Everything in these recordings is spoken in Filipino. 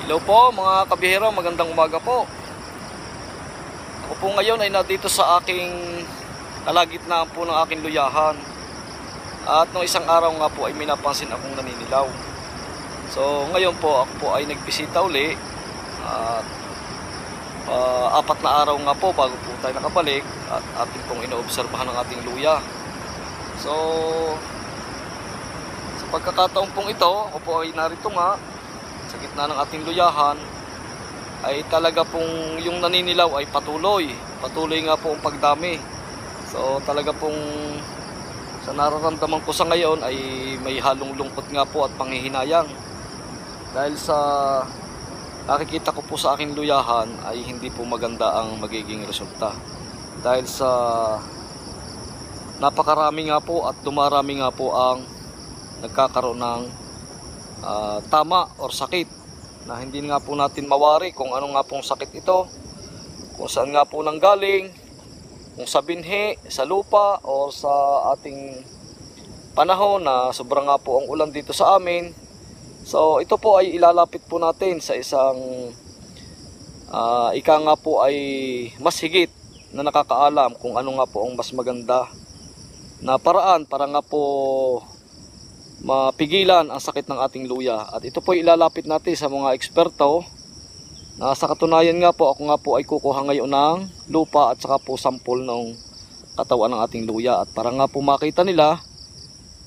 Hello po mga kabihero, magandang umaga po. Ako po ngayon ay nandito sa aking kalagitnaan po ng aking luyahan. At nung isang araw nga po ay may napansin akong naninilaw. So ngayon po ako po ay nagbisita uli. At 4 na araw nga po bago po tayo nakabalik at ating pong inoobserbahan ng ating luya. So sa pagkakataon pong ito, ako po ay narito nga sa gitna ng ating luyahan, ay talaga pong yung naninilaw ay patuloy nga po ang pagdami. So talaga pong sa nararamdaman ko sa ngayon ay may halong lungkot nga po at panghihinayang, dahil sa nakikita ko po sa aking luyahan ay hindi po maganda ang magiging resulta, dahil sa napakarami nga po at dumarami nga po ang nagkakaroon ng tama or sakit na hindi nga po natin mawari kung ano nga pong sakit ito, kung saan nga po nanggaling, kung sa binhi, sa lupa o sa ating panahon na sobrang nga po ang ulan dito sa amin. So ito po ay ilalapit po natin sa isang ika nga po ay mas higit na nakakaalam kung ano nga po ang mas maganda na paraan para nga po mapigilan ang sakit ng ating luya. At ito po ilalapit natin sa mga eksperto na sa katunayan nga po, ako nga po ay kukuha ngayon ng lupa at saka po sampol ng katawan ng ating luya, at para nga po makita nila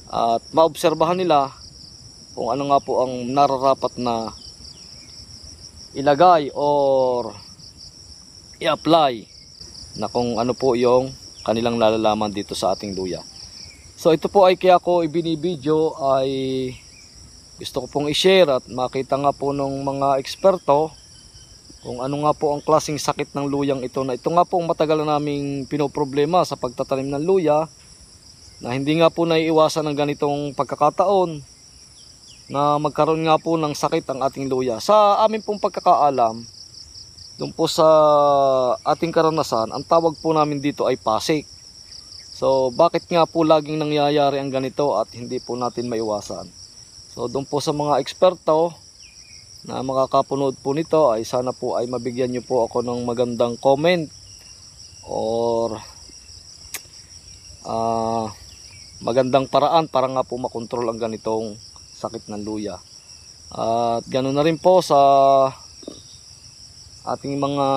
at maobserbahan nila kung ano nga po ang nararapat na ilagay or i-apply na kung ano po yung kanilang nalalaman dito sa ating luya. So ito po ay kaya ko ibinibideo, ay gusto ko pong i-share at makita nga po ng mga eksperto kung ano nga po ang klaseng sakit ng luyang ito, na ito nga po ang matagal na naming pinoproblema sa pagtatanim ng luya, na hindi nga po naiiwasan ng ganitong pagkakataon na magkaroon nga po ng sakit ang ating luya. Sa amin pong pagkakaalam, doon po sa ating karanasan, ang tawag po namin dito ay pasik. So bakit nga po laging nangyayari ang ganito at hindi po natin maiwasan? So doon po sa mga eksperto na makakapunod po nito, ay sana po ay mabigyan nyo po ako ng magandang comment or magandang paraan para nga po makontrol ang ganitong sakit ng luya. At ganoon na rin po sa ating mga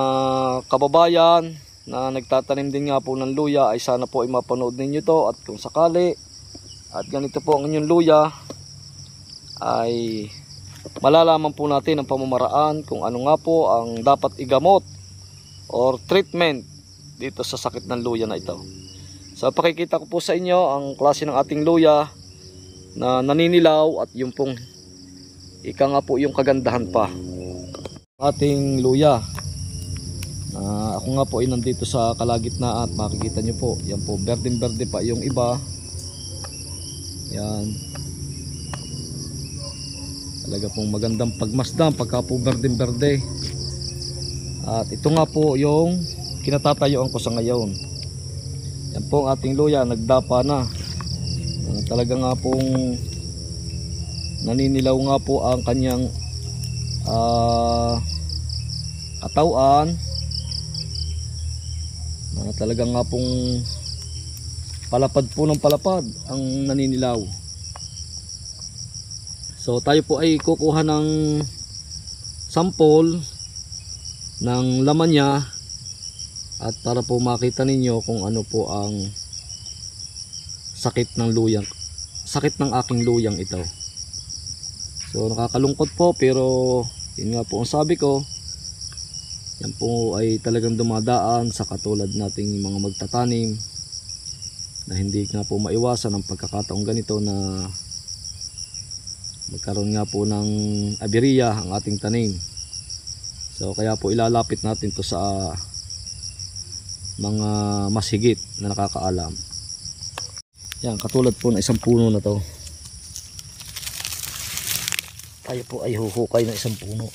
kababayan na nagtatanim din nga po ng luya, ay sana po ay mapanood ninyo to, at kung sakali at ganito po ang inyong luya, ay malalaman po natin ang pamamaraan kung ano nga po ang dapat igamot or treatment dito sa sakit ng luya na ito. So pakikita ko po sa inyo ang klase ng ating luya na naninilaw, at yung pong ika nga po yung kagandahan pa ating luya. Ako nga po ay nandito sa kalagitnaan at makikita nyo po, yan po, berdeng berde pa yung iba. Yan, talaga pong magandang pagmasdan pagka po berdeng berde. At ito nga po yung kinatatayuan ko sa ngayon. Yan po ang ating luya, nagdapa na. Talaga nga pong naninilaw nga po ang kanyang katawan. Talaga nga pong palapad po ng palapad ang naninilaw. So tayo po ay kukuha ng sample ng laman niya, at para po makita ninyo kung ano po ang sakit ng luyang, sakit ng aking luyang ito. So nakakalungkot po, pero yun nga po ang sabi ko, yan po ay talagang dumadaan sa katulad nating mga magtatanim, na hindi nga po maiwasan ang pagkakataong ganito na magkaroon nga po ng aberya ang ating tanim. So kaya po ilalapit natin to sa mga mas higit na nakakaalam. Yan, katulad po ng isang puno na to, tayo po ay huhukay ng isang puno.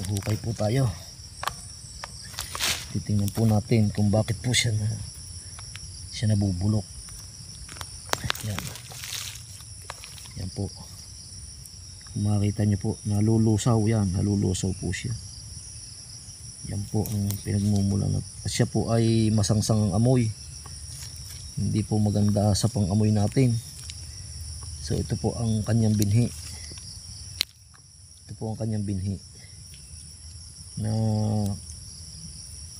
Hukay po tayo. Titingnan po natin kung bakit po siya nabubulok. Yan. Yan Yan po. Kung makikita nyo po, nalulusaw yan. Nalulusaw po siya. Yan po ang pinagmumulan. At siya po ay masangsang ang amoy. Hindi po maganda sa pang-amoy natin. So ito po ang kanyang binhi. Ito po ang kanyang binhi. Na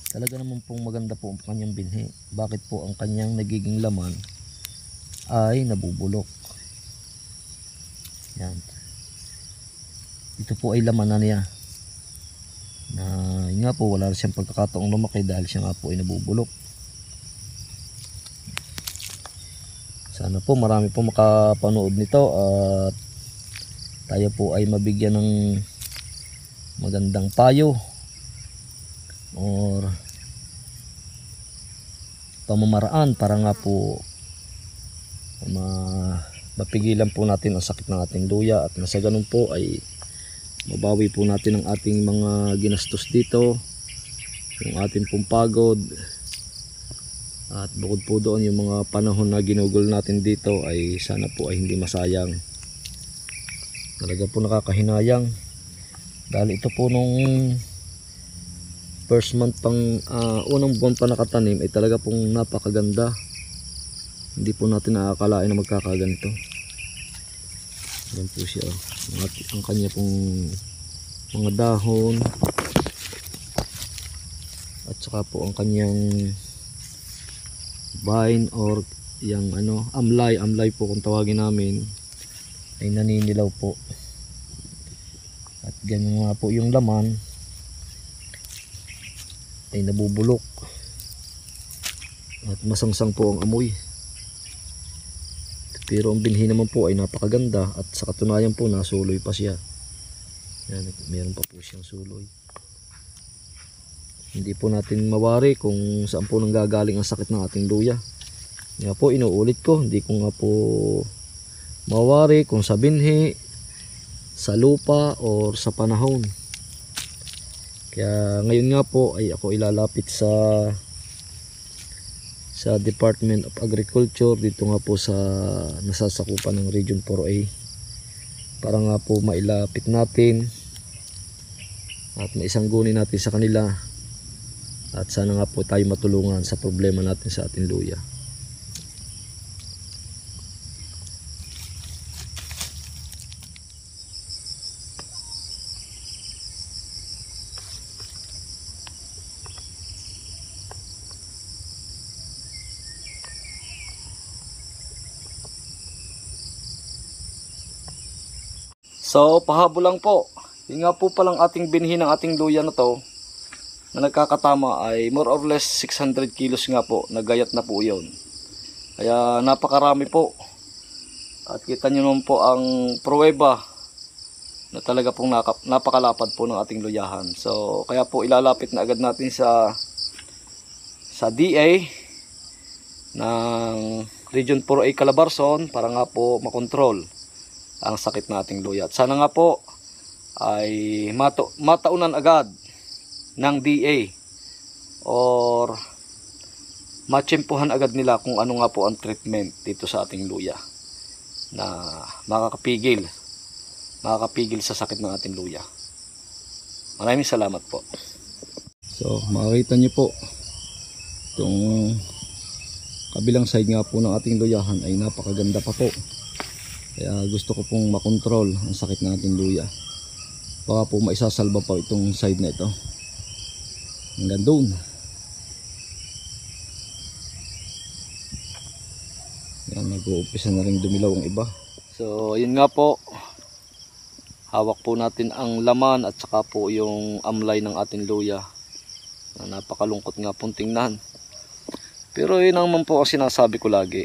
talaga naman pong maganda po ang kanyang binhi. Bakit po ang kanyang nagiging laman ay nabubulok? Yan. Ito po ay laman na niya. Na yun nga po, wala siyang pagkakataong lumaki dahil siya nga po ay nabubulok. Sana po marami po makapanood nito at tayo po ay mabigyan ng magandang payo or pamamaraan para nga po mapigilan po natin ang sakit ng ating luya at nasa ganun po ay mabawi po natin ang ating mga ginastos dito, yung ating pong pagod, at bukod po doon yung mga panahon na ginugol natin dito ay sana po ay hindi masayang. Talaga po nakakahinayang dahil ito po nung first month pang unang buwan pa nakatanim ay talaga pong napakaganda. Hindi po natin nakakalain na magkakaganito. Yan po siya, ang kanya pong mga dahon at saka po ang kanyang vine or yung amlay po kung tawagin namin ay naninilaw po. At ganyan nga po yung laman ay nabubulok at masangsang po ang amoy. Pero ang binhi naman po ay napakaganda at sa katunayan po nasuloy pa siya. Yan, meron pa po siyang suloy. Hindi po natin mawari kung saan po nanggagaling ang sakit ng ating luya. Nga po inuulit ko, hindi ko nga po mawari kung sa binhi, sa lupa or sa panahon. Kaya ngayon nga po ay ako ilalapit sa Department of Agriculture dito nga po sa nasasakupan ng Region 4A para nga po mailapit natin at maisangguni natin sa kanila at sana nga po tayo matulungan sa problema natin sa ating luya. So, pahabol lang po. Yung nga po palang ating binhi ng ating luya na to, na nagkakatama ay more or less 600 kilos nga po. Nagayat na po yun. Kaya napakarami po. At kita nyo naman po ang pruweba na talaga pong napakalapad po ng ating luyahan. So, kaya po ilalapit na agad natin sa DA ng Region 4A Calabarzon para nga po makontrol ang sakit na ating luya. At sana nga po ay mataunan agad ng DA or matsyempohan agad nila kung ano nga po ang treatment dito sa ating luya na makakapigil sa sakit ng ating luya. Maraming salamat po. So makikita nyo po itong kabilang side nga po ng ating luyahan ay napakaganda pa po. Kaya gusto ko pong makontrol ang sakit ng ating luya. Baka po maisasalba pa itong side na ito. Hanggang doon. Yan, nag-uumpisa na rin dumilaw ang iba. So, yun nga po. Hawak po natin ang laman at saka po yung amlay ng ating luya. Na napakalungkot nga pong tingnan. Pero yun naman po ang sinasabi ko lagi.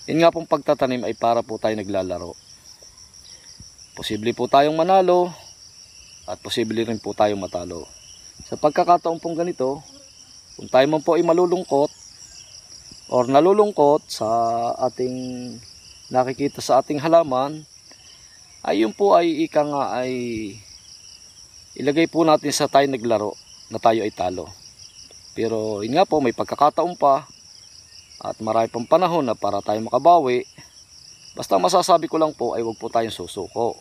Yun nga pong pagtatanim ay para po tayo naglalaro. Posible po tayong manalo at posible rin po tayong matalo. Sa pagkakataon pong ganito, kung tayo man po ay malulungkot or nalulungkot sa ating nakikita sa ating halaman, ay yun po ay ika nga ay ilagay po natin sa tayo naglaro na tayo ay talo. Pero yun nga po, may pagkakataon pa at marami pang panahon na para tayo makabawi Basta masasabi ko lang po ay huwag po tayong susuko.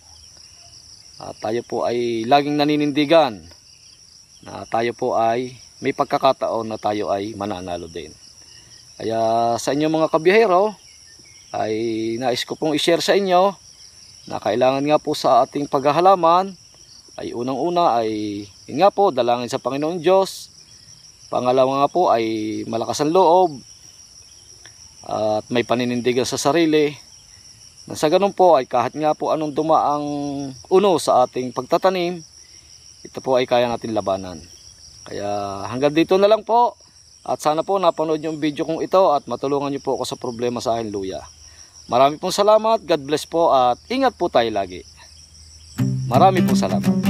At tayo po ay laging naninindigan na tayo po ay may pagkakataon na tayo ay mananalo din. Kaya sa inyo mga kabiyahero ay nais ko pong i-share sa inyo na kailangan nga po sa ating paghahalaman ay unang-una ay yun nga po, dalangin sa Panginoong Diyos. Pangalawa nga po ay malakas ang loob at may paninindigan sa sarili. Nang sa ganun po ay kahit nga po anong dumaang uno sa ating pagtatanim, ito po ay kaya natin labanan. Kaya hanggang dito na lang po. At sana po napanood yung video kong ito at matulungan niyo po ako sa problema sa akin luya. Marami pong salamat, God bless po at ingat po tayo lagi. Marami pong salamat.